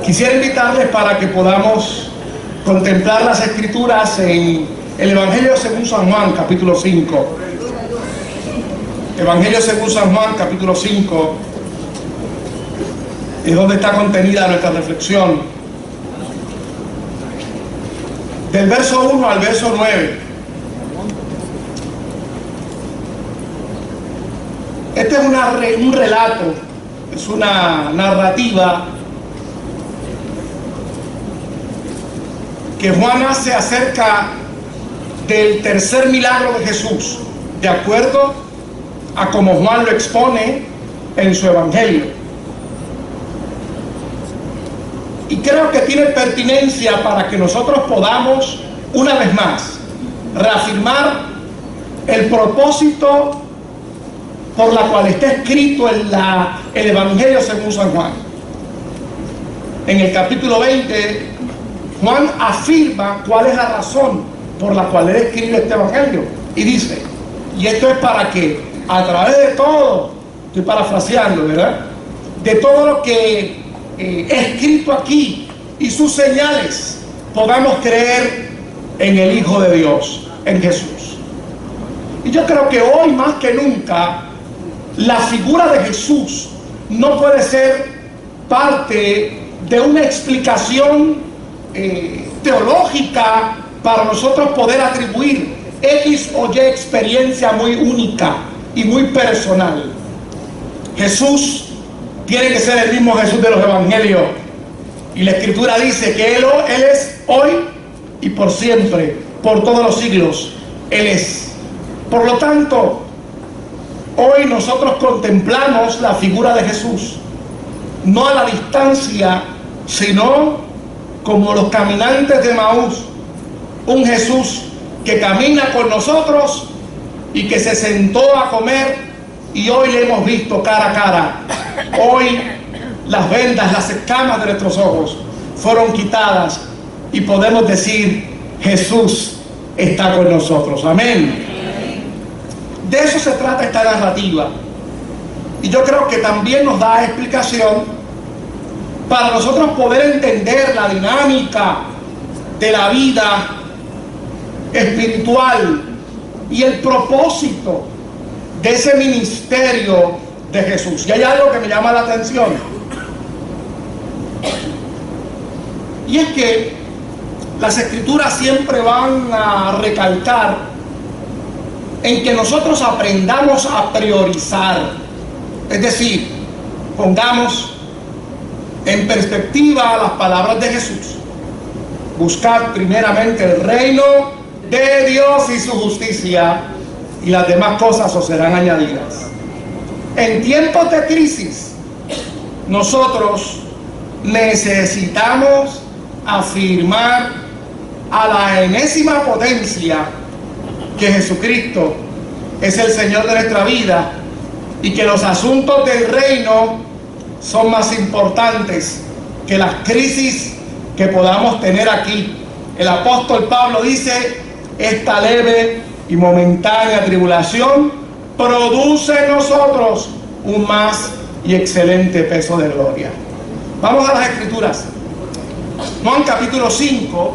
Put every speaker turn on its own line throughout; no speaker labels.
Quisiera invitarles para que podamos contemplar las Escrituras en el Evangelio según San Juan, capítulo 5. Evangelio según San Juan, capítulo 5, es donde está contenida nuestra reflexión. Del verso 1 al verso 9. Este es un relato, es una narrativa que Juan hace acerca del tercer milagro de Jesús, de acuerdo a como Juan lo expone en su Evangelio. Y creo que tiene pertinencia para que nosotros podamos, una vez más, reafirmar el propósito por la cual está escrito el Evangelio según San Juan. En el capítulo 20, Juan afirma cuál es la razón por la cual él escribe este Evangelio. Y dice, y esto es para que a través de todo, estoy parafraseando, ¿verdad?, de todo lo que he escrito aquí y sus señales, podamos creer en el Hijo de Dios, en Jesús. Y yo creo que hoy más que nunca la figura de Jesús no puede ser parte de una explicación teológica para nosotros poder atribuir X o Y experiencia muy única y muy personal. Jesús tiene que ser el mismo Jesús de los Evangelios, y la Escritura dice que Él es hoy y por siempre, por todos los siglos. Él es. Por lo tanto, hoy nosotros contemplamos la figura de Jesús, no a la distancia, sino como los caminantes de Emaús, un Jesús que camina con nosotros y que se sentó a comer, y hoy le hemos visto cara a cara. Hoy las vendas, las escamas de nuestros ojos fueron quitadas y podemos decir, Jesús está con nosotros. Amén. De eso se trata esta narrativa, y yo creo que también nos da explicación para nosotros poder entender la dinámica de la vida espiritual y el propósito de ese ministerio de Jesús. Y hay algo que me llama la atención, y es que las Escrituras siempre van a recalcar en que nosotros aprendamos a priorizar, es decir, pongamos en perspectiva las palabras de Jesús. Buscad primeramente el reino de Dios y su justicia, y las demás cosas os serán añadidas. En tiempos de crisis, nosotros necesitamos afirmar a la enésima potencia que Jesucristo es el Señor de nuestra vida, y que los asuntos del reino son más importantes que las crisis que podamos tener aquí. El apóstol Pablo dice, esta leve y momentánea tribulación produce en nosotros un más y excelente peso de gloria. Vamos a las Escrituras. Juan capítulo 5,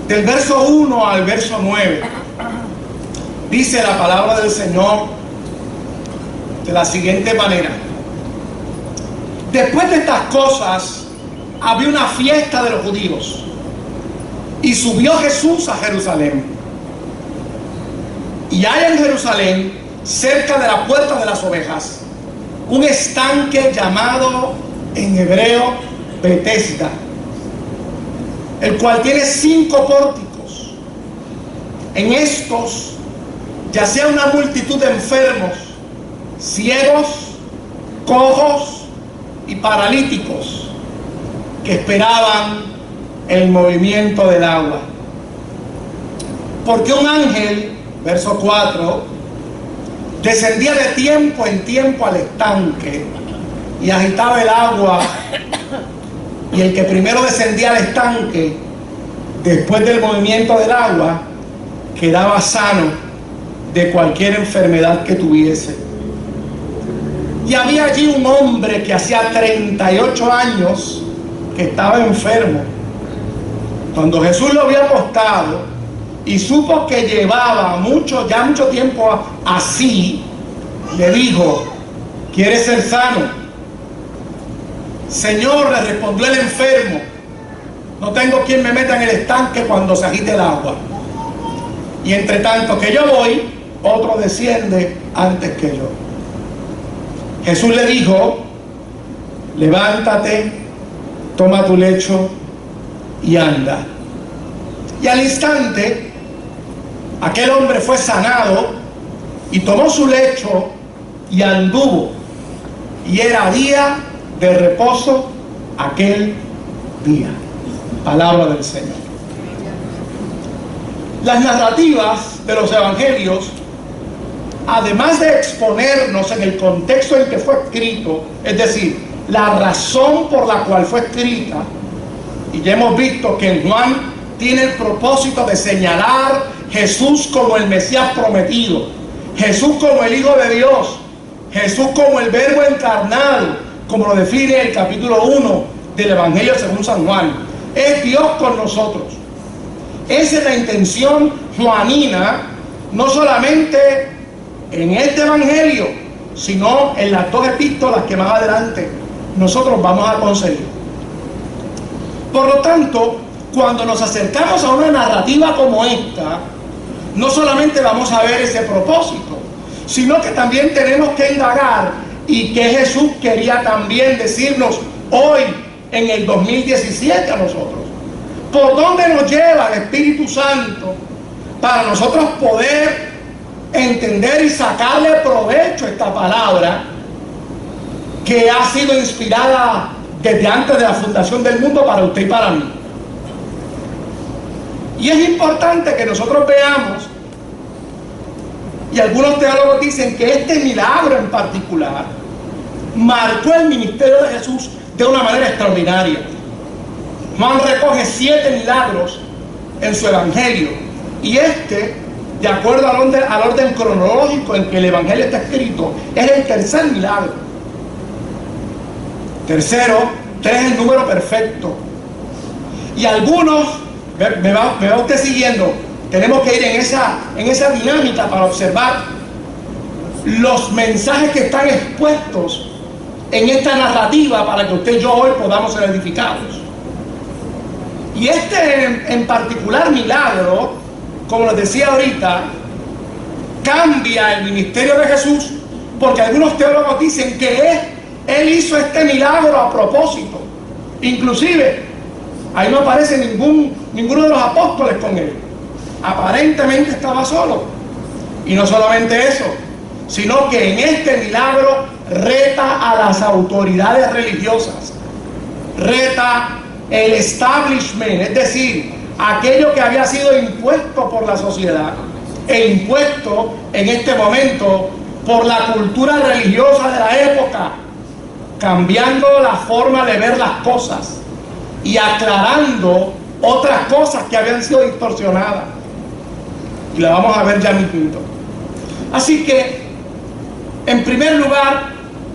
del verso 1 al verso 9, dice la palabra del Señor de la siguiente manera. Después de estas cosas, había una fiesta de los judíos, y subió Jesús a Jerusalén. Y hay en Jerusalén, cerca de la puerta de las ovejas, un estanque llamado en hebreo Betesda, el cual tiene 5 pórticos. En estos yacía una multitud de enfermos, ciegos, cojos y paralíticos, que esperaban el movimiento del agua. Porque un ángel, verso 4, descendía de tiempo en tiempo al estanque y agitaba el agua, y el que primero descendía al estanque, después del movimiento del agua, quedaba sano de cualquier enfermedad que tuviese. Y Y había allí un hombre que hacía 38 años que estaba enfermo. Cuando Jesús lo vio acostado y supo que llevaba mucho tiempo así, le dijo: ¿quieres ser sano? Señor, le respondió el enfermo, no tengo quien me meta en el estanque cuando se agite el agua. Y entre tanto que yo voy, otro desciende antes que yo. Jesús le dijo: levántate, toma tu lecho y anda. Y al instante, aquel hombre fue sanado y tomó su lecho y anduvo. Y era día de reposo aquel día. Palabra del Señor. Las narrativas de los evangelios, además de exponernos en el contexto en que fue escrito, es decir, la razón por la cual fue escrita, y ya hemos visto que en Juan tiene el propósito de señalar Jesús como el Mesías prometido, Jesús como el Hijo de Dios, Jesús como el Verbo encarnado, como lo define el capítulo 1 del Evangelio según San Juan. Es Dios con nosotros. Esa es la intención juanina, no solamente en este Evangelio, sino en las dos epístolas que más adelante nosotros vamos a conseguir. Por lo tanto, cuando nos acercamos a una narrativa como esta, no solamente vamos a ver ese propósito, sino que también tenemos que indagar y que Jesús quería también decirnos hoy, en el 2017, a nosotros. ¿Por dónde nos lleva el Espíritu Santo para nosotros poder entender y sacarle provecho a esta palabra que ha sido inspirada desde antes de la fundación del mundo para usted y para mí? Y es importante que nosotros veamos, y algunos teólogos dicen que este milagro en particular marcó el ministerio de Jesús de una manera extraordinaria. Juan recoge 7 milagros en su evangelio, y de acuerdo al orden cronológico en que el evangelio está escrito, es el tercer milagro. Tercero, 3 es el número perfecto. Y algunos, me va usted siguiendo, tenemos que ir en esa dinámica para observar los mensajes que están expuestos en esta narrativa para que usted y yo hoy podamos ser edificados. Y en particular milagro, como les decía ahorita, cambia el ministerio de Jesús, porque algunos teólogos dicen que él hizo este milagro a propósito. Inclusive, ahí no aparece ninguno de los apóstoles con él. Aparentemente estaba solo. Y no solamente eso, sino que en este milagro reta a las autoridades religiosas, reta el establishment, es decir, aquello que había sido impuesto por la sociedad e impuesto en este momento por la cultura religiosa de la época, cambiando la forma de ver las cosas y aclarando otras cosas que habían sido distorsionadas. Y la vamos a ver ya mismito. Así que, en primer lugar,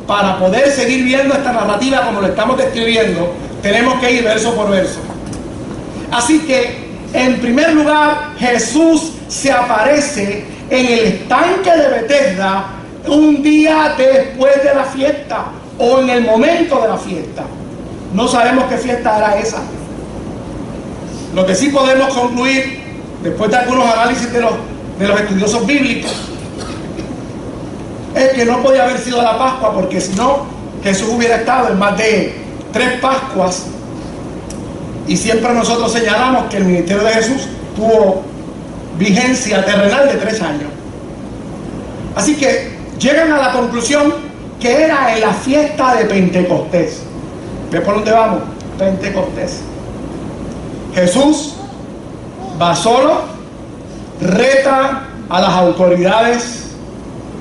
para poder seguir viendo esta narrativa como lo estamos describiendo, tenemos que ir verso por verso. Así que, en primer lugar, Jesús se aparece en el estanque de Betesda un día después de la fiesta, o en el momento de la fiesta. No sabemos qué fiesta era esa. Lo que sí podemos concluir, después de algunos análisis de los estudiosos bíblicos, es que no podía haber sido la Pascua, porque si no, Jesús hubiera estado en más de 3 Pascuas. Y siempre nosotros señalamos que el ministerio de Jesús tuvo vigencia terrenal de 3 años. Así que llegan a la conclusión que era en la fiesta de Pentecostés. ¿Ve por dónde vamos? Pentecostés. Jesús va solo, reta a las autoridades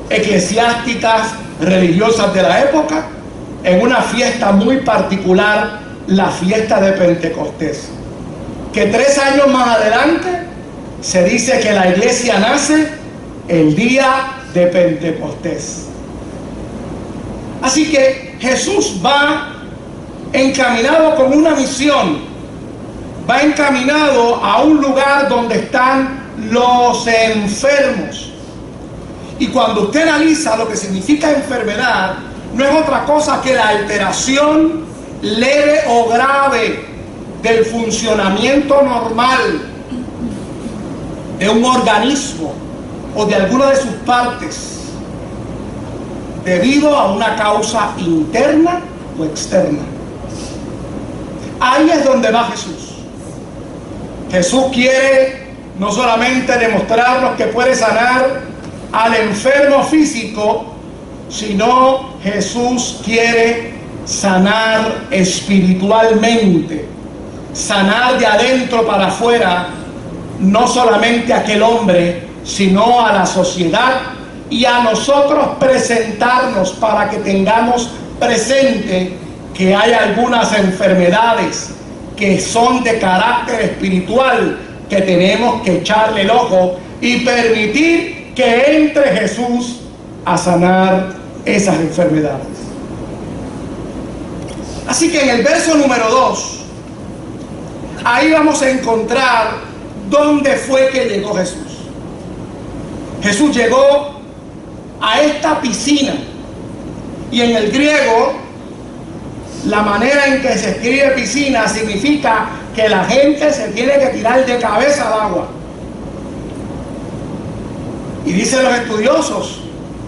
eclesiásticas, religiosas de la época, en una fiesta muy particular, la fiesta de Pentecostés, que 3 años más adelante se dice que la iglesia nace el día de Pentecostés. Así que Jesús va encaminado con una misión, va encaminado a un lugar donde están los enfermos. Y cuando usted analiza lo que significa enfermedad, no es otra cosa que la alteración leve o grave del funcionamiento normal de un organismo o de alguna de sus partes debido a una causa interna o externa. Ahí es donde va Jesús. Jesús quiere no solamente demostrarnos que puede sanar al enfermo físico, sino Jesús quiere sanar espiritualmente, sanar de adentro para afuera, no solamente a aquel hombre, sino a la sociedad y a nosotros presentarnos para que tengamos presente que hay algunas enfermedades que son de carácter espiritual que tenemos que echarle el ojo y permitir que entre Jesús a sanar esas enfermedades. Así que en el verso número 2, ahí vamos a encontrar dónde fue que llegó Jesús. Jesús llegó a esta piscina, y en el griego la manera en que se escribe piscina significa que la gente se tiene que tirar de cabeza al agua. Y dicen los estudiosos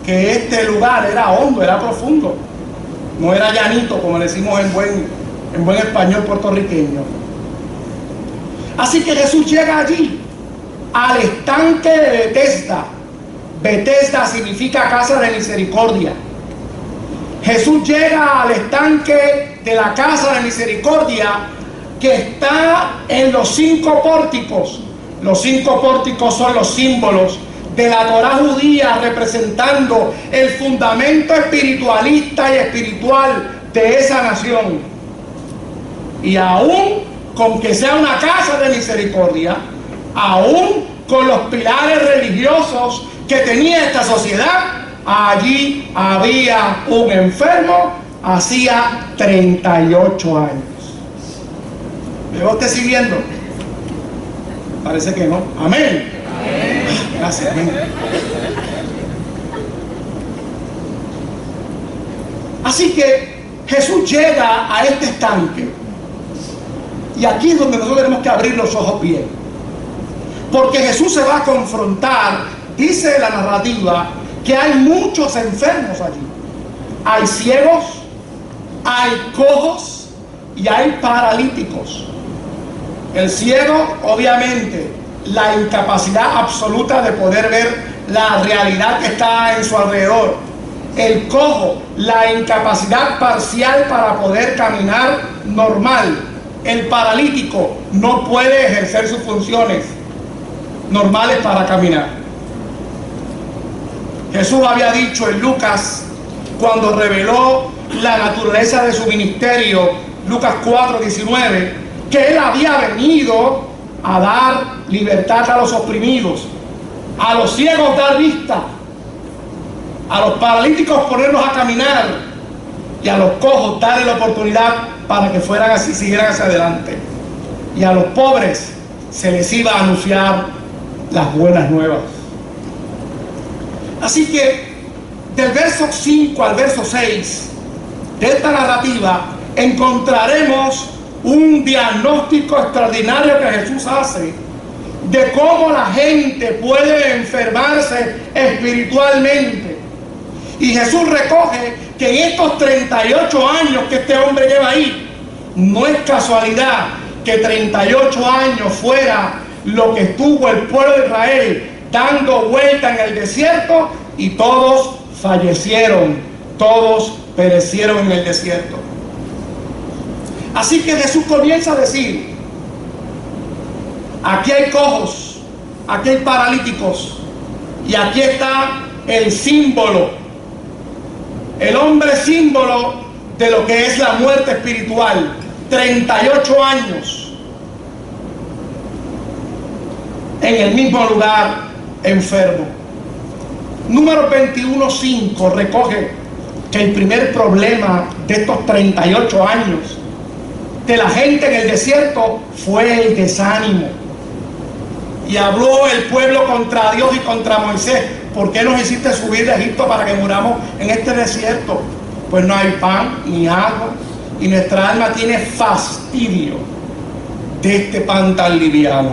que este lugar era hondo, era profundo, no era llanito como decimos en buen español puertorriqueño. Así que Jesús llega allí, al estanque de Betesda. Betesda significa casa de misericordia. Jesús llega al estanque de la casa de misericordia que está en los 5 pórticos. Los 5 pórticos son los símbolos de la Torá judía, representando el fundamento espiritualista y espiritual de esa nación. Y aún con que sea una casa de misericordia, aún con los pilares religiosos que tenía esta sociedad, allí había un enfermo hacía 38 años. ¿Me va usted siguiendo? Parece que no. Amén. Gracias. Amén. Así que Jesús llega a este estanque, y aquí es donde nosotros tenemos que abrir los ojos bien, porque Jesús se va a confrontar. Dice la narrativa que hay muchos enfermos allí. Hay ciegos, hay cojos y hay paralíticos. El ciego, obviamente, la incapacidad absoluta de poder ver la realidad que está en su alrededor. El cojo, la incapacidad parcial para poder caminar normal. El paralítico no puede ejercer sus funciones normales para caminar. Jesús había dicho en Lucas, cuando reveló la naturaleza de su ministerio, Lucas 4:19, que Él había venido a dar libertad a los oprimidos, a los ciegos dar vista, a los paralíticos ponerlos a caminar, y a los cojos darle la oportunidad para que fueran así, siguieran hacia adelante. Y a los pobres se les iba a anunciar las buenas nuevas. Así que del verso 5 al verso 6 de esta narrativa encontraremos un diagnóstico extraordinario que Jesús hace de cómo la gente puede enfermarse espiritualmente. Y Jesús recoge que en estos 38 años que este hombre lleva ahí, no es casualidad que 38 años fuera lo que estuvo el pueblo de Israel dando vuelta en el desierto, y todos fallecieron, todos perecieron en el desierto. Así que Jesús comienza a decir: aquí hay cojos, aquí hay paralíticos, y aquí está el símbolo, el hombre símbolo de lo que es la muerte espiritual. 38 años en el mismo lugar, enfermo. Número 21:5 recoge que el primer problema de estos 38 años de la gente en el desierto fue el desánimo. Y habló el pueblo contra Dios y contra Moisés: ¿por qué nos hiciste subir de Egipto para que muramos en este desierto? Pues no hay pan ni agua, y nuestra alma tiene fastidio de este pan tan liviano.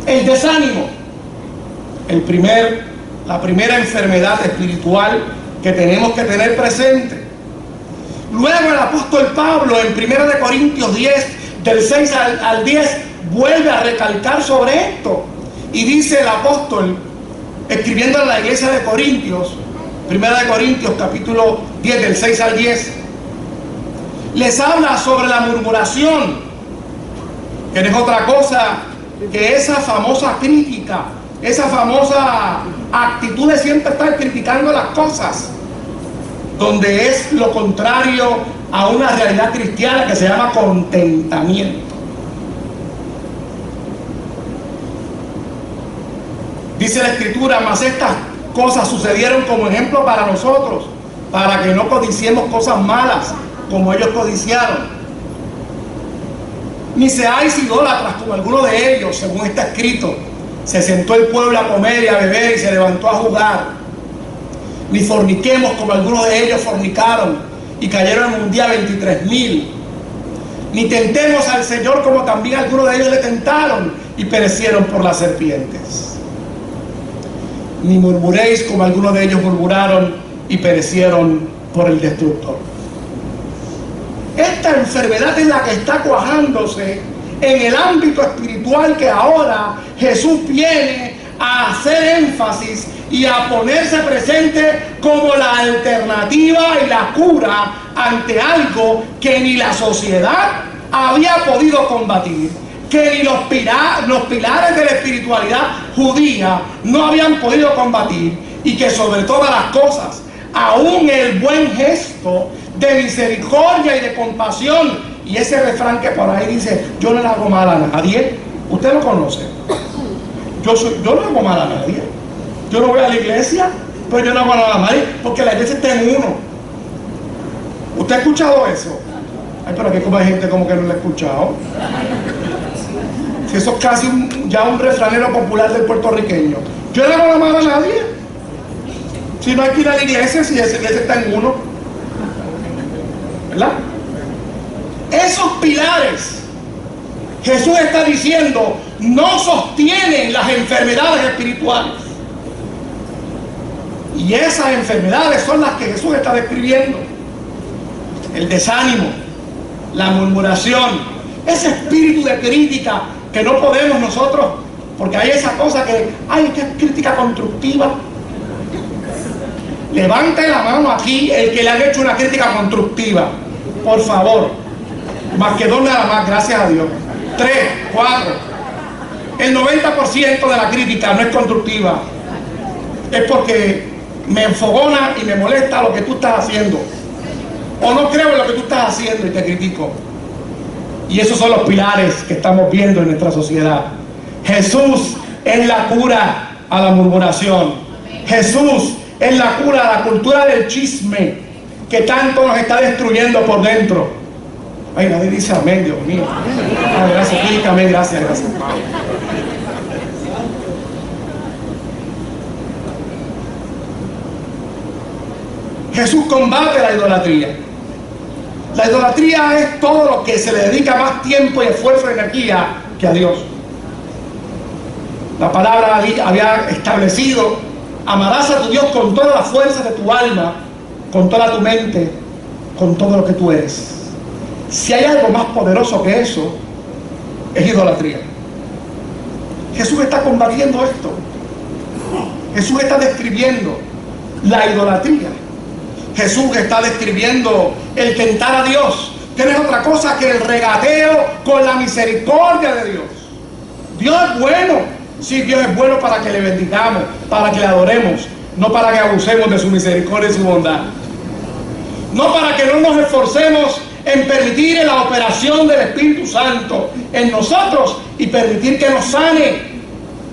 El desánimo, la primera enfermedad espiritual que tenemos que tener presente. Luego el apóstol Pablo en 1 Corintios 10, del 6 al 10, vuelve a recalcar sobre esto. Y dice el apóstol, escribiendo a la iglesia de Corintios, 1 Corintios capítulo 10, del 6 al 10, les habla sobre la murmuración, que no es otra cosa que esa famosa crítica, esa famosa actitud de siempre estar criticando las cosas, donde es lo contrario a una realidad cristiana que se llama contentamiento. Dice la Escritura: mas estas cosas sucedieron como ejemplo para nosotros, para que no codiciemos cosas malas como ellos codiciaron. Ni seáis idólatras como alguno de ellos, según está escrito: se sentó el pueblo a comer y a beber y se levantó a jugar. Ni forniquemos como algunos de ellos fornicaron y cayeron en un día 23,000. Ni tentemos al Señor como también algunos de ellos le tentaron y perecieron por las serpientes. Ni murmuréis como algunos de ellos murmuraron y perecieron por el destructor. Esta enfermedad es la que está cuajándose en el ámbito espiritual, que ahora Jesús viene a hacer énfasis y a ponerse presente como la alternativa y la cura ante algo que ni la sociedad había podido combatir, que ni los pilares de la espiritualidad judía no habían podido combatir, y que sobre todas las cosas, aún el buen gesto de misericordia y de compasión, y ese refrán que por ahí dice: yo no le hago mal a nadie, usted lo conoce. Yo no hago mal a nadie. Yo no voy a la iglesia, pero yo no hago nada a nadie, porque la iglesia está en uno. ¿Usted ha escuchado eso? Ay, pero aquí como hay gente como que no lo ha escuchado. Si eso es casi ya un refranero popular del puertorriqueño. Yo no hago mal a nadie. Si no hay que ir a la iglesia, si esa iglesia está en uno, ¿verdad? Esos pilares, Jesús está diciendo, no sostienen las enfermedades espirituales. Y esas enfermedades son las que Jesús está describiendo: el desánimo, la murmuración, ese espíritu de crítica que no podemos nosotros, porque hay esa cosa que es crítica constructiva. Levante la mano aquí el que le han hecho una crítica constructiva, por favor. Más que dos nada más, gracias a Dios. 3, 4. El 90% de la crítica no es constructiva, es porque me enfogona y me molesta lo que tú estás haciendo, o no creo en lo que tú estás haciendo y te critico. Y esos son los pilares que estamos viendo en nuestra sociedad. Jesús es la cura a la murmuración. Jesús es la cura a la cultura del chisme, que tanto nos está destruyendo por dentro. Ay, nadie dice amén, Dios mío. Ay, gracias, amén, gracias. Jesús combate la idolatría. La idolatría es todo lo que se le dedica más tiempo y esfuerzo y energía que a Dios. La palabra había establecido: amarás a tu Dios con todas las fuerzas de tu alma, con toda tu mente, con todo lo que tú eres. Si hay algo más poderoso que eso, es idolatría. Jesús está combatiendo esto. Jesús está describiendo la idolatría. Jesús está describiendo el tentar a Dios, que no es otra cosa que el regateo con la misericordia de Dios. Dios es bueno. Sí, Dios es bueno para que le bendigamos, para que le adoremos, no para que abusemos de su misericordia y su bondad. No para que no nos esforcemos en permitir la operación del Espíritu Santo en nosotros y permitir que nos sane.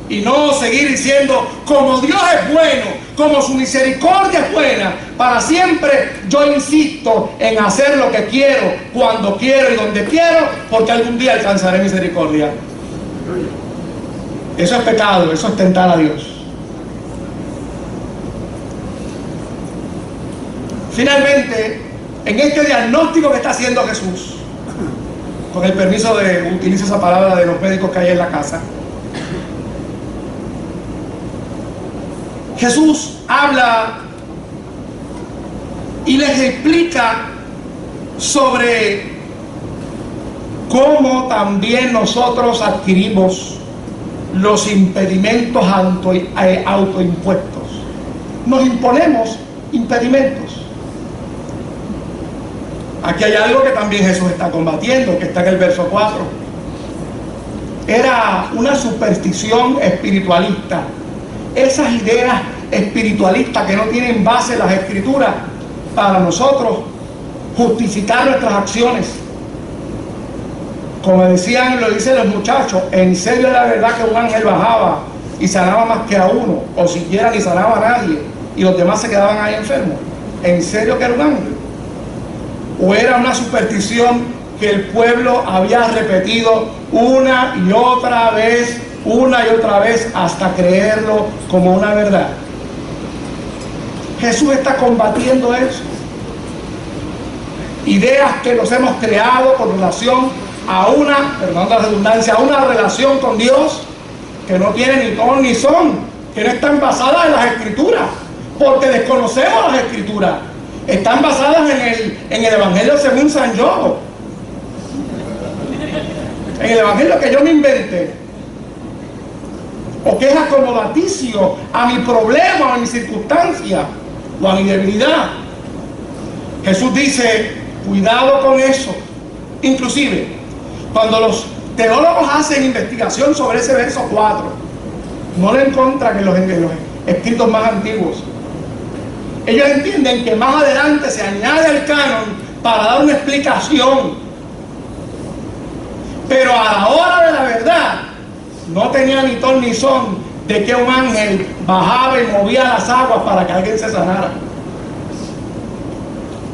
y no seguir diciendo, como Dios es bueno, como su misericordia es buena, para siempre yo insisto en hacer lo que quiero, cuando quiero y donde quiero, porque algún día alcanzaré misericordia. Eso es pecado, eso es tentar a Dios. Finalmente, en este diagnóstico que está haciendo Jesús, con el permiso de utilizar esa palabra de los médicos que hay en la casa, Jesús habla y les explica sobre cómo también nosotros adquirimos los impedimentos autoimpuestos. Nos imponemos impedimentos. Aquí hay algo que también Jesús está combatiendo, que está en el verso 4. Era una superstición espiritualista. Esas ideas espiritualistas que no tienen base en las Escrituras, para nosotros justificar nuestras acciones. Como decían, lo dicen los muchachos, en serio era verdad que un ángel bajaba y sanaba más que a uno, o siquiera ni sanaba a nadie, y los demás se quedaban ahí enfermos. ¿En serio que era un ángel? ¿O era una superstición que el pueblo había repetido una y otra vez, hasta creerlo como una verdad? Jesús está combatiendo eso. Ideas que nos hemos creado con relación a una, perdón la redundancia, a una relación con Dios que no tiene ni ton ni son, que no están basadas en las Escrituras, porque desconocemos las Escrituras. Están basadas en el Evangelio según San Yobo, en el Evangelio que yo me inventé, o que es acomodaticio a mi problema, a mi circunstancia o a mi debilidad. Jesús dice, cuidado con eso. Inclusive, cuando los teólogos hacen investigación sobre ese verso 4, no lo encuentran en los escritos más antiguos. Ellos entienden que más adelante se añade al canon para dar una explicación. Pero a la hora de la verdad, no tenía ni ton ni son de que un ángel bajaba y movía las aguas para que alguien se sanara.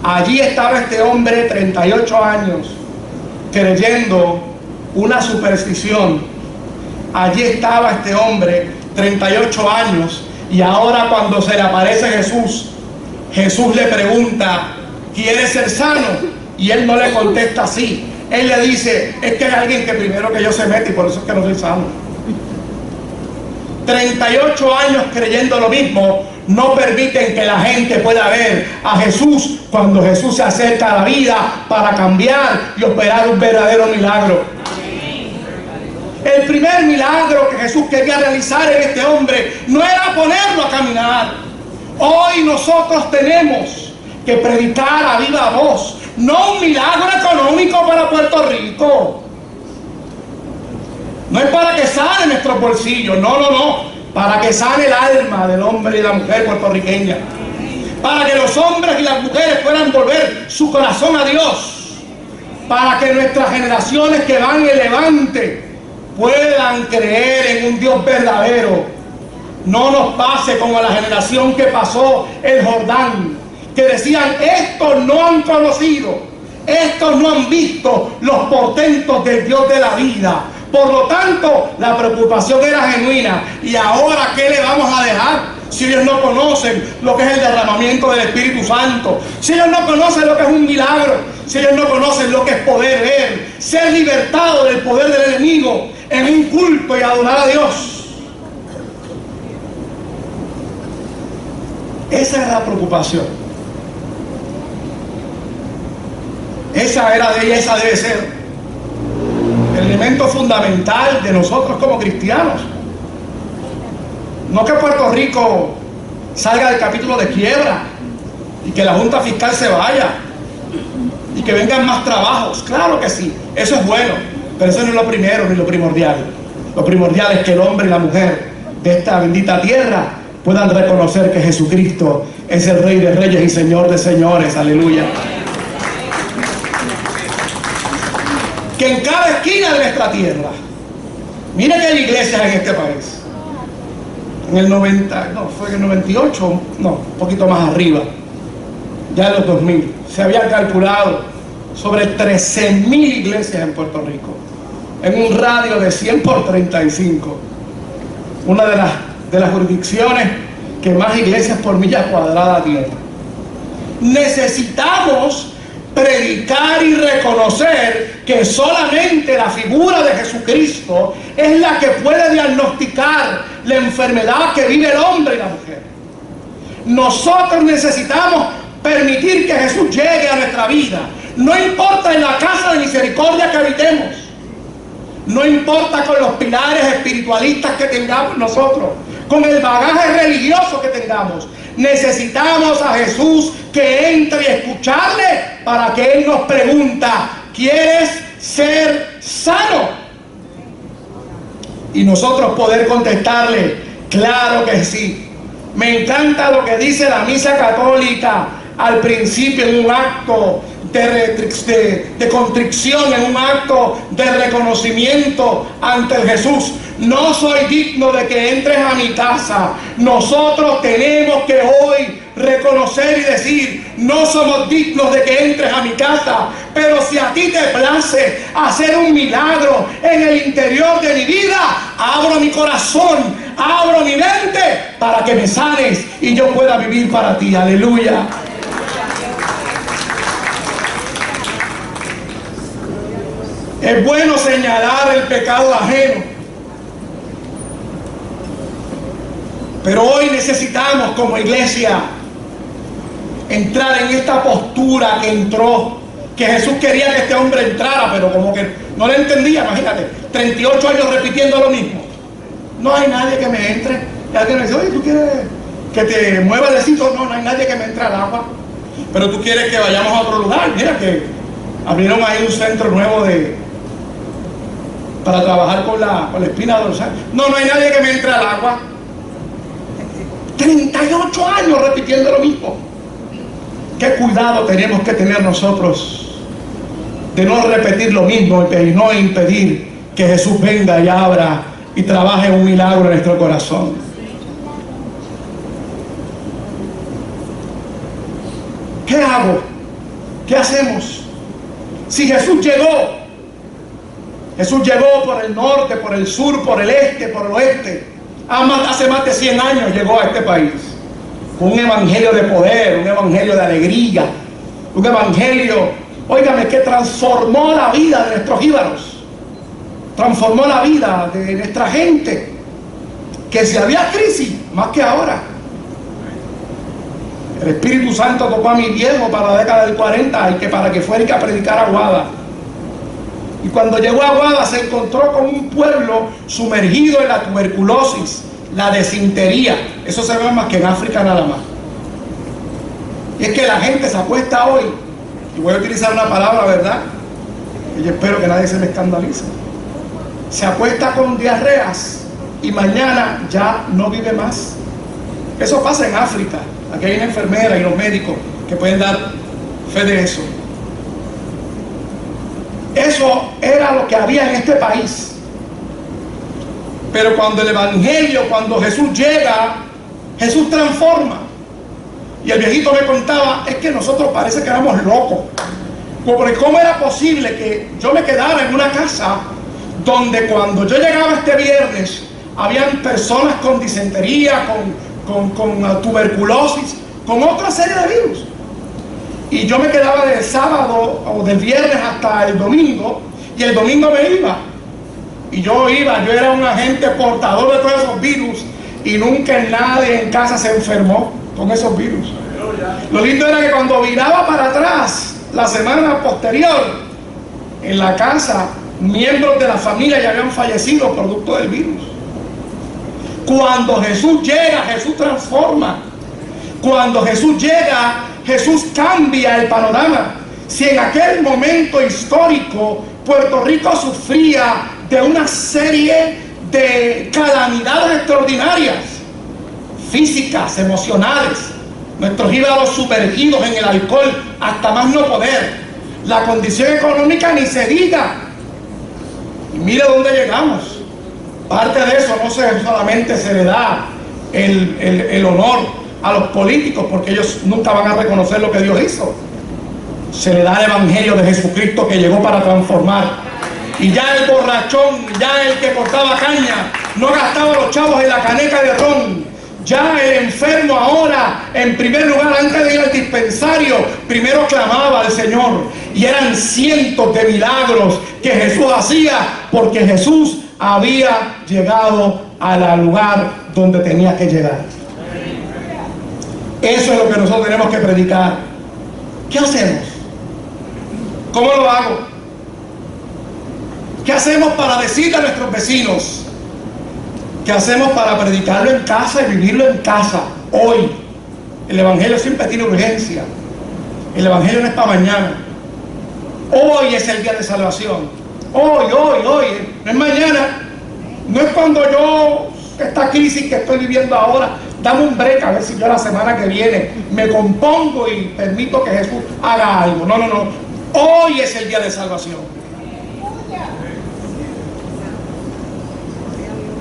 Allí estaba este hombre, 38 años, creyendo una superstición. Allí estaba este hombre, 38 años, y ahora cuando se le aparece Jesús, Jesús le pregunta, ¿quieres ser sano? Y él no le contesta así. Él le dice, es que hay alguien que primero que yo se mete y por eso es que no soy sano. 38 años creyendo lo mismo no permiten que la gente pueda ver a Jesús cuando Jesús se acerca a la vida para cambiar y operar un verdadero milagro. El primer milagro que Jesús quería realizar en este hombre no era ponerlo a caminar. Hoy nosotros tenemos que predicar a viva voz, no un milagro económico para Puerto Rico. No es para que sane nuestro bolsillo, no, para que sane el alma del hombre y la mujer puertorriqueña, para que los hombres y las mujeres puedan volver su corazón a Dios, para que nuestras generaciones que van en levante puedan creer en un Dios verdadero. No nos pase como a la generación que pasó el Jordán, que decían, estos no han conocido, estos no han visto los portentos del Dios de la vida. Por lo tanto, la preocupación era genuina. ¿Y ahora qué le vamos a dejar? Si ellos no conocen lo que es el derramamiento del Espíritu Santo, si ellos no conocen lo que es un milagro, si ellos no conocen lo que es poder ver, ser libertado del poder del enemigo en un culto y adorar a Dios. Esa es la preocupación. Esa era de ella, esa debe ser el elemento fundamental de nosotros como cristianos. No que Puerto Rico salga del capítulo de quiebra y que la Junta Fiscal se vaya y que vengan más trabajos. Claro que sí, eso es bueno, pero eso no es lo primero ni lo primordial. Lo primordial es que el hombre y la mujer de esta bendita tierra puedan reconocer que Jesucristo es el Rey de Reyes y Señor de Señores. Aleluya. Que en cada esquina de nuestra tierra, mire que hay iglesias en este país, en el 90, no, fue en el 98, no, un poquito más arriba, ya en los 2000, se habían calculado sobre 13.000 iglesias en Puerto Rico, en un radio de 100 por 35, una de las jurisdicciones que más iglesias por milla cuadrada tiene. Necesitamos predicar y reconocer que solamente la figura de Jesucristo es la que puede diagnosticar la enfermedad que vive el hombre y la mujer. Nosotros necesitamos permitir que Jesús llegue a nuestra vida. No importa en la casa de misericordia que habitemos, no importa con los pilares espiritualistas que tengamos nosotros, con el bagaje religioso que tengamos, necesitamos a Jesús que entre y escucharle para que Él nos pregunta: ¿quieres ser sano? Y nosotros poder contestarle: claro que sí. Me encanta lo que dice la misa católica al principio, en un acto de contrición, en un acto de reconocimiento ante el Jesús. No soy digno de que entres a mi casa. Nosotros tenemos que hoy reconocer y decir: no somos dignos de que entres a mi casa, pero si a ti te place hacer un milagro en el interior de mi vida, abro mi corazón, abro mi mente para que me sanes y yo pueda vivir para ti. Aleluya. Es bueno señalar el pecado ajeno, pero hoy necesitamos como iglesia entrar en esta postura que entró, que Jesús quería que este hombre entrara, pero como que no le entendía. Imagínate, 38 años repitiendo lo mismo. No hay nadie que me entre. Y alguien me dice: oye, ¿tú quieres que te mueva el sitio? No, no hay nadie que me entre al agua. Pero tú quieres que vayamos a otro lugar. Mira que abrieron ahí un centro nuevo para trabajar con la espina dorsal. No, no hay nadie que me entre al agua. 38 años repitiendo lo mismo. Qué cuidado tenemos que tener nosotros de no repetir lo mismo y no impedir que Jesús venga y abra y trabaje un milagro en nuestro corazón. ¿Qué hago? ¿Qué hacemos? Si Jesús llegó por el norte, por el sur, por el este, por el oeste. Hace más de 100 años llegó a este país con un evangelio de poder, un evangelio de alegría, un evangelio, óigame, que transformó la vida de nuestros jíbaros, transformó la vida de nuestra gente, que si había crisis, más que ahora. El Espíritu Santo tocó a mi viejo para la década del 40 para que fuera y que predicara a Aguada. Y cuando llegó a Aguada se encontró con un pueblo sumergido en la tuberculosis, la desintería. Eso se ve más que en África nada más. Y es que la gente se acuesta hoy, y voy a utilizar una palabra, ¿verdad?, y yo espero que nadie se me escandalice. Se acuesta con diarreas y mañana ya no vive más. Eso pasa en África. Aquí hay una enfermera y los médicos que pueden dar fe de eso. Eso era lo que había en este país. Pero cuando el evangelio, cuando Jesús llega, Jesús transforma. Y el viejito me contaba: es que nosotros parece que éramos locos. Porque ¿cómo era posible que yo me quedara en una casa donde cuando yo llegaba este viernes habían personas con disentería, con tuberculosis, con otra serie de virus? Y yo me quedaba del sábado o del viernes hasta el domingo, y el domingo me iba. Y yo era un agente portador de todos esos virus, y nunca nadie en casa se enfermó con esos virus. Lo lindo era que cuando viraba para atrás, la semana posterior, en la casa, miembros de la familia ya habían fallecido producto del virus. Cuando Jesús llega, Jesús transforma. Cuando Jesús llega, Jesús cambia el panorama. Si en aquel momento histórico Puerto Rico sufría de una serie de calamidades extraordinarias, físicas, emocionales, nuestros jíbaros sumergidos en el alcohol hasta más no poder, la condición económica ni se diga, y mire dónde llegamos. Parte de eso no solamente se le da el honor a los políticos, porque ellos nunca van a reconocer lo que Dios hizo. Se le da el evangelio de Jesucristo, que llegó para transformar. Y ya el borrachón, ya el que cortaba caña, no gastaba los chavos en la caneca de ron. Ya el enfermo ahora, en primer lugar, antes de ir al dispensario, primero clamaba al Señor. Y eran cientos de milagros que Jesús hacía, porque Jesús había llegado al lugar donde tenía que llegar. Eso es lo que nosotros tenemos que predicar. ¿Qué hacemos? ¿Cómo lo hago? ¿Qué hacemos para decirle a nuestros vecinos? ¿Qué hacemos para predicarlo en casa y vivirlo en casa? Hoy. El evangelio siempre tiene urgencia. El evangelio no es para mañana. Hoy es el día de salvación. Hoy. No es mañana. No es cuando yo, esta crisis que estoy viviendo ahora, dame un break a ver si yo la semana que viene me compongo y permito que Jesús haga algo. No. Hoy es el día de salvación.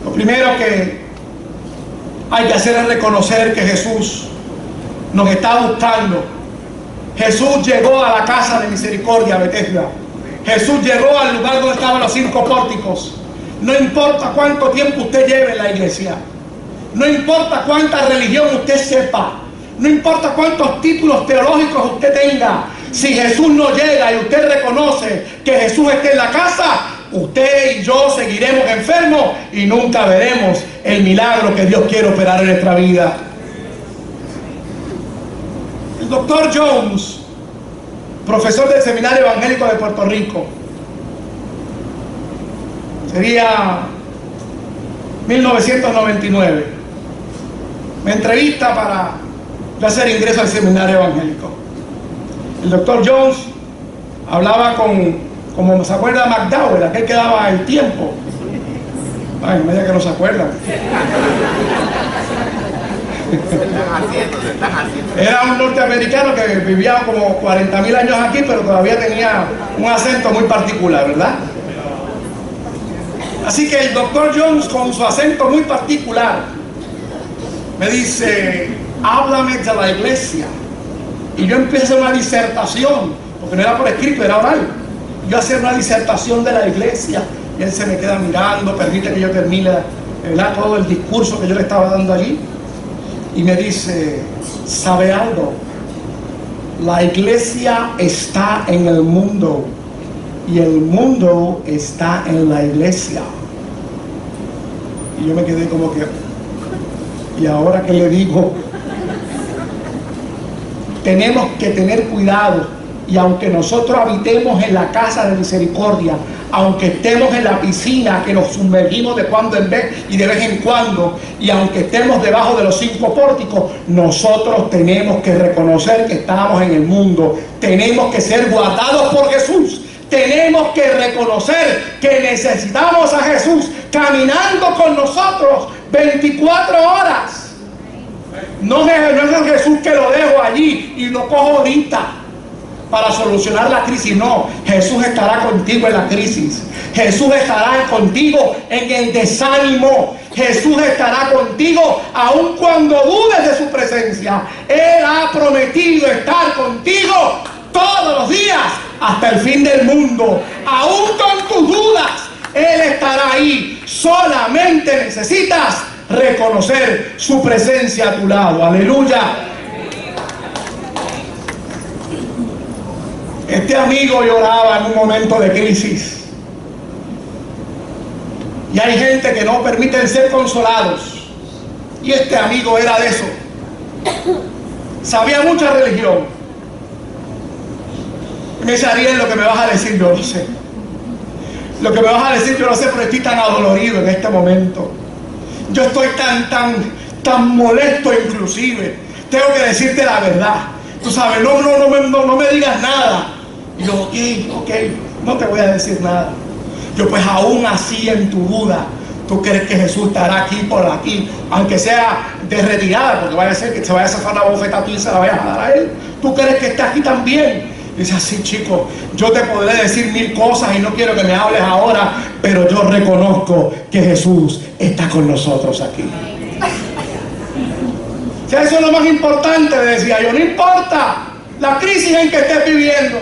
Lo primero que hay que hacer es reconocer que Jesús nos está buscando. Jesús llegó a la casa de misericordia, Betesda. Jesús llegó al lugar donde estaban los 5 pórticos. No importa cuánto tiempo usted lleve en la iglesia, no importa cuánta religión usted sepa, no importa cuántos títulos teológicos usted tenga, si Jesús no llega y usted reconoce que Jesús está en la casa, usted y yo seguiremos enfermos y nunca veremos el milagro que Dios quiere operar en nuestra vida. El doctor Jones, profesor del Seminario Evangélico de Puerto Rico, sería 1999, me entrevista para yo hacer ingreso al Seminario Evangélico. El doctor Jones hablaba como se acuerda McDowell, aquel que daba el tiempo. Ay, no me diga que no se acuerdan. Era un norteamericano que vivía como 40.000 años aquí, pero todavía tenía un acento muy particular, ¿verdad? Así que el doctor Jones, con su acento muy particular, me dice: háblame de la iglesia. Y yo empiezo una disertación, porque no era por escrito, era oral. Yo hacía una disertación de la iglesia, y él se me queda mirando, permite que yo termine, ¿verdad?, todo el discurso que yo le estaba dando allí, y me dice: ¿sabe algo? La iglesia está en el mundo, y el mundo está en la iglesia. Y yo me quedé como que, ¿y ahora qué le digo? Tenemos que tener cuidado, y aunque nosotros habitemos en la casa de misericordia, aunque estemos en la piscina que nos sumergimos de cuando en vez y de vez en cuando, y aunque estemos debajo de los 5 pórticos, nosotros tenemos que reconocer que estamos en el mundo. Tenemos que ser guardados por Jesús. Tenemos que reconocer que necesitamos a Jesús caminando con nosotros 24 horas. No es el Jesús que lo dejo allí y lo cojo ahorita para solucionar la crisis. No, Jesús estará contigo en la crisis. Jesús estará contigo en el desánimo. Jesús estará contigo aun cuando dudes de su presencia. Él ha prometido estar contigo todos los días hasta el fin del mundo. Aún con tus dudas, Él estará ahí. Solamente necesitas reconocer su presencia a tu lado. Aleluya. Este amigo lloraba en un momento de crisis, y hay gente que no permiten ser consolados, y este amigo era de eso. Sabía mucha religión. Me dice: Ariel, lo que me vas a decir yo no sé. Lo que me vas a decir yo no sé, pero estoy tan adolorido en este momento. Yo estoy tan molesto inclusive. Tengo que decirte la verdad. Tú sabes, no me digas nada. Y yo, ok, no te voy a decir nada. Yo, pues aún así en tu duda, ¿tú crees que Jesús estará aquí por aquí? Aunque sea de retirada, porque vaya a ser que se vaya a sacar la bofeta y se la vaya a dar a él. ¿Tú crees que está aquí también? Dice: así, chico, yo te podré decir 1000 cosas y no quiero que me hables ahora, pero yo reconozco que Jesús está con nosotros aquí. Que eso es lo más importante, decía yo. No importa la crisis en que estés viviendo.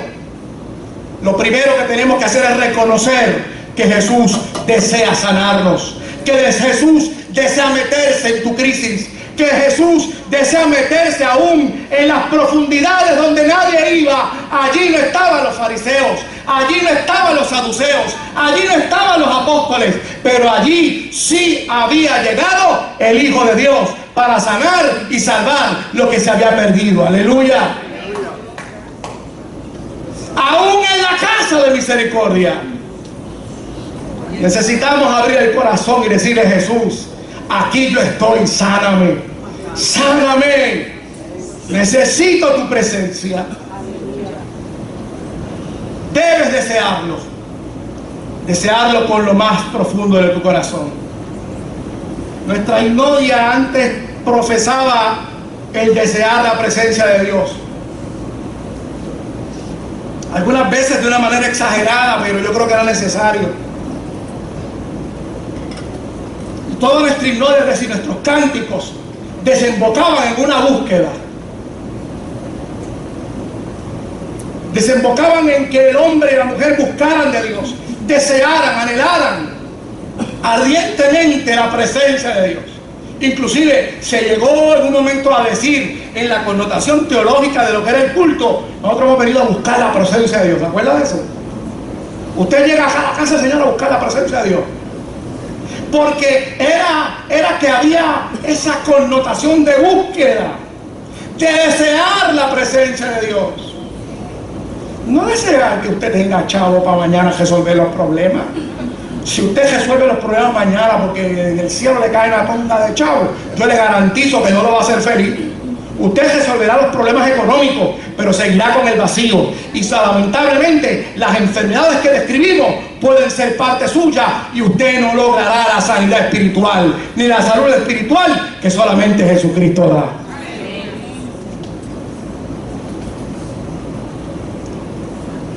Lo primero que tenemos que hacer es reconocer que Jesús desea sanarnos, que Jesús desea meterse en tu crisis, que Jesús desea meterse aún en las profundidades donde nadie iba. Allí no estaban los fariseos, allí no estaban los saduceos, allí no estaban los apóstoles, pero allí sí había llegado el Hijo de Dios para sanar y salvar lo que se había perdido. Aleluya. Aún en la casa de misericordia necesitamos abrir el corazón y decirle: Jesús, aquí yo estoy, sáname, sáname, necesito tu presencia. Debes desearlo con lo más profundo de tu corazón. Nuestra himnodia antes profesaba el desear la presencia de Dios, algunas veces de una manera exagerada, pero yo creo que era necesario. Toda nuestra himnodia, es decir, nuestros cánticos, desembocaban en una búsqueda. Desembocaban en que el hombre y la mujer buscaran de Dios, desearan, anhelaran ardientemente la presencia de Dios. Inclusive se llegó en un momento a decir, en la connotación teológica de lo que era el culto, nosotros hemos venido a buscar la presencia de Dios. ¿Se acuerda de eso? Usted llega a la casa del Señor a buscar la presencia de Dios, porque era que había esa connotación de búsqueda, de desear la presencia de Dios. No desear que usted tenga chavo para mañana resolver los problemas. Si usted resuelve los problemas mañana porque en el cielo le cae una tonda de chavo, yo le garantizo que no lo va a hacer feliz. Usted resolverá los problemas económicos, pero seguirá con el vacío. Y lamentablemente las enfermedades que describimos pueden ser parte suya, y usted no logrará la sanidad espiritual, ni la salud espiritual que solamente Jesucristo da.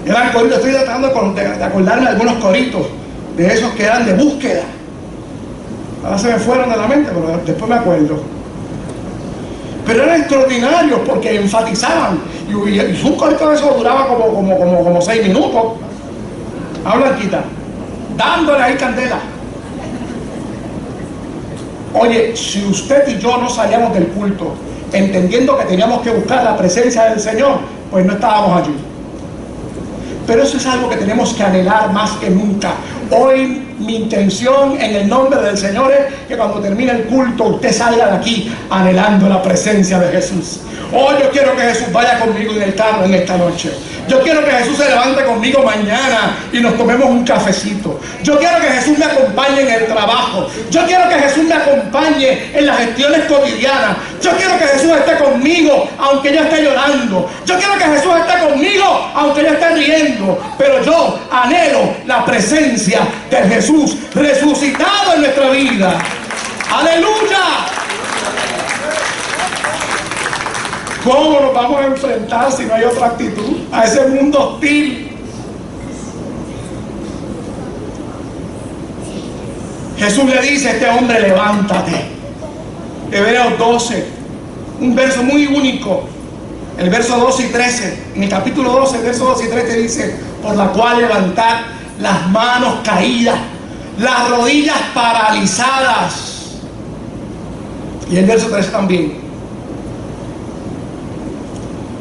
Eran coritos, estoy tratando de acordarme de algunos coritos, de esos que eran de búsqueda. Ahora se me fueron de la mente, pero después me acuerdo. Pero eran extraordinarios porque enfatizaban, y un corito de eso duraba como 6 minutos. Blanquita, dándole ahí candela. Oye, si usted y yo no salíamos del culto entendiendo que teníamos que buscar la presencia del Señor, pues no estábamos allí. Pero eso es algo que tenemos que anhelar más que nunca. Hoy mi intención en el nombre del Señor es que cuando termine el culto usted salga de aquí anhelando la presencia de Jesús. Hoy yo quiero que Jesús vaya conmigo en el carro en esta noche. Yo quiero que Jesús se levante conmigo mañana y nos tomemos un cafecito. Yo quiero que Jesús me acompañe en el trabajo. Yo quiero que Jesús me acompañe en las gestiones cotidianas. Yo quiero que Jesús esté conmigo aunque yo esté llorando. Yo quiero que Jesús esté conmigo aunque yo esté riendo. Pero yo anhelo la presencia de Jesús resucitado en nuestra vida. ¡Aleluya! ¿Cómo nos vamos a enfrentar si no hay otra actitud a ese mundo hostil? Jesús le dice a este hombre: levántate. Hebreos 12, un verso muy único, el verso 12 y 13. En el capítulo 12, el verso 12 y 13 dice: por la cual levantad las manos caídas, las rodillas paralizadas. Y el verso 13 también: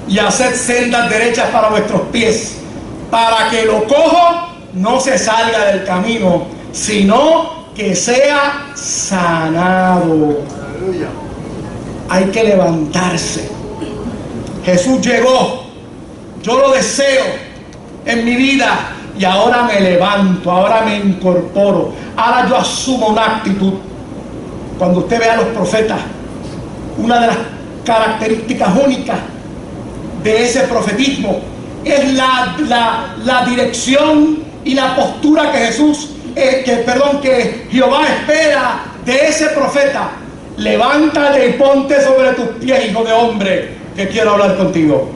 y haced sendas derechas para vuestros pies, para que lo cojo no se salga del camino, sino que sea sanado. Aleluya. Hay que levantarse. Jesús llegó, yo lo deseo en mi vida, y ahora me levanto, ahora me incorporo, ahora yo asumo una actitud. Cuando usted ve a los profetas, una de las características únicas de ese profetismo es la dirección y la postura que que Jehová espera de ese profeta. Levántate y ponte sobre tus pies, hijo de hombre, que quiero hablar contigo.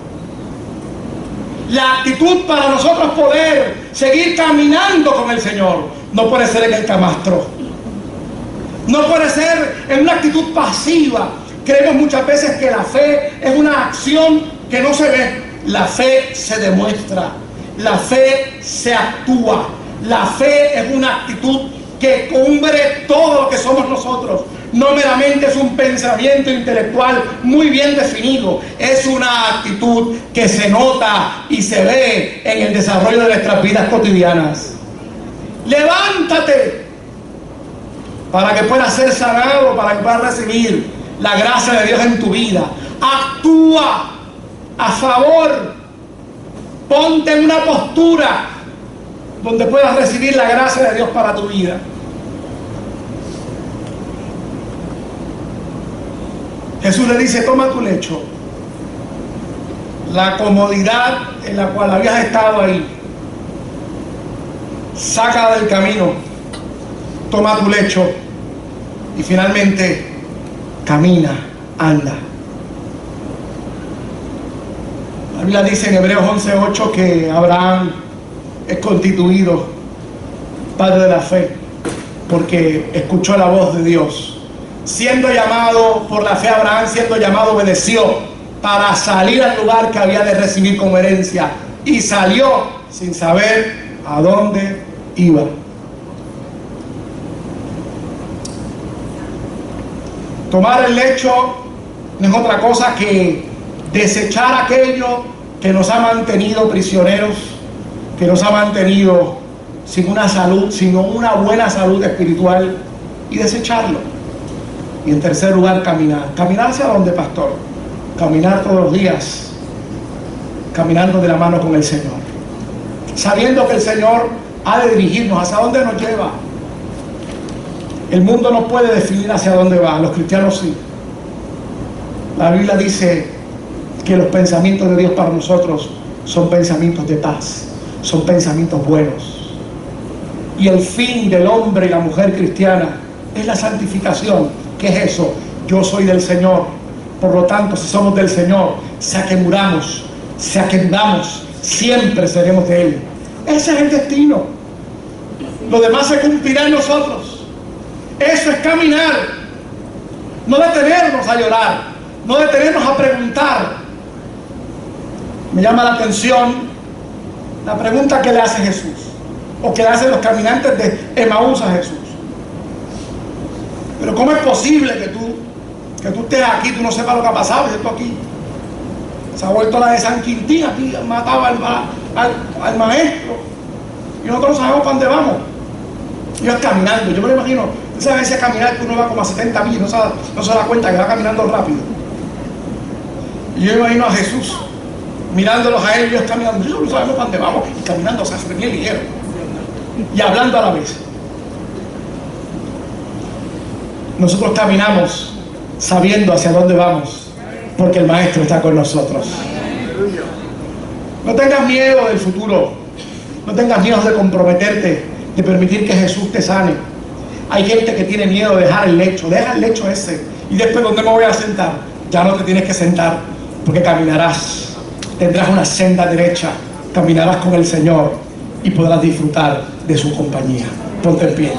La actitud para nosotros poder seguir caminando con el Señor no puede ser en el camastro, no puede ser en una actitud pasiva, Creemos muchas veces que la fe es una acción que no se ve. La fe se demuestra, la fe se actúa, la fe es una actitud que cubre todo lo que somos nosotros. No meramente es un pensamiento intelectual muy bien definido, es una actitud que se nota y se ve en el desarrollo de nuestras vidas cotidianas. Levántate para que puedas ser sanado, para que puedas recibir la gracia de Dios en tu vida. Actúa a favor, ponte en una postura donde puedas recibir la gracia de Dios para tu vida. Jesús le dice: toma tu lecho. La comodidad en la cual habías estado ahí, sácala del camino, toma tu lecho y finalmente camina, anda. La Biblia dice en Hebreos 11:8 que Abraham es constituido padre de la fe porque escuchó la voz de Dios. Siendo llamado por la fe, Abraham, siendo llamado, obedeció para salir al lugar que había de recibir como herencia, y salió sin saber a dónde iba. Tomar el lecho no es otra cosa que desechar aquello que nos ha mantenido prisioneros, que nos ha mantenido sin una salud, sino una buena salud espiritual, y desecharlo. Y en tercer lugar, caminar. ¿Caminar hacia dónde, pastor? Caminar todos los días, caminando de la mano con el Señor, sabiendo que el Señor ha de dirigirnos. ¿Hacia dónde nos lleva? El mundo no puede definir hacia dónde va, los cristianos sí. La Biblia dice que los pensamientos de Dios para nosotros son pensamientos de paz, son pensamientos buenos. Y el fin del hombre y la mujer cristiana es la santificación. ¿Qué es eso? Yo soy del Señor. Por lo tanto, si somos del Señor, sea que muramos, siempre seremos de Él. Ese es el destino. Lo demás se cumplirá en nosotros. Eso es caminar. No detenernos a llorar, no detenernos a preguntar. Me llama la atención la pregunta que le hace Jesús, o que le hacen los caminantes de Emaús a Jesús. Pero ¿cómo es posible que tú estés aquí, tú no sepas lo que ha pasado? Esto aquí se ha vuelto la de San Quintín, aquí mataba al maestro, y nosotros no sabemos para dónde vamos. Yo es caminando, yo me lo imagino, esa vez a caminar que uno va como a 70 millas, no se da cuenta que va caminando rápido. Y yo me imagino a Jesús mirándolos a él y ellos caminando. Nosotros no sabemos para dónde vamos, y caminando, o sea, bien ligero, y hablando a la vez. Nosotros caminamos sabiendo hacia dónde vamos, porque el Maestro está con nosotros. No tengas miedo del futuro, no tengas miedo de comprometerte, de permitir que Jesús te sane. Hay gente que tiene miedo de dejar el lecho, deja el lecho ese, y después, ¿dónde me voy a sentar? Ya no te tienes que sentar, porque caminarás, tendrás una senda derecha, caminarás con el Señor y podrás disfrutar de su compañía. Ponte en pie.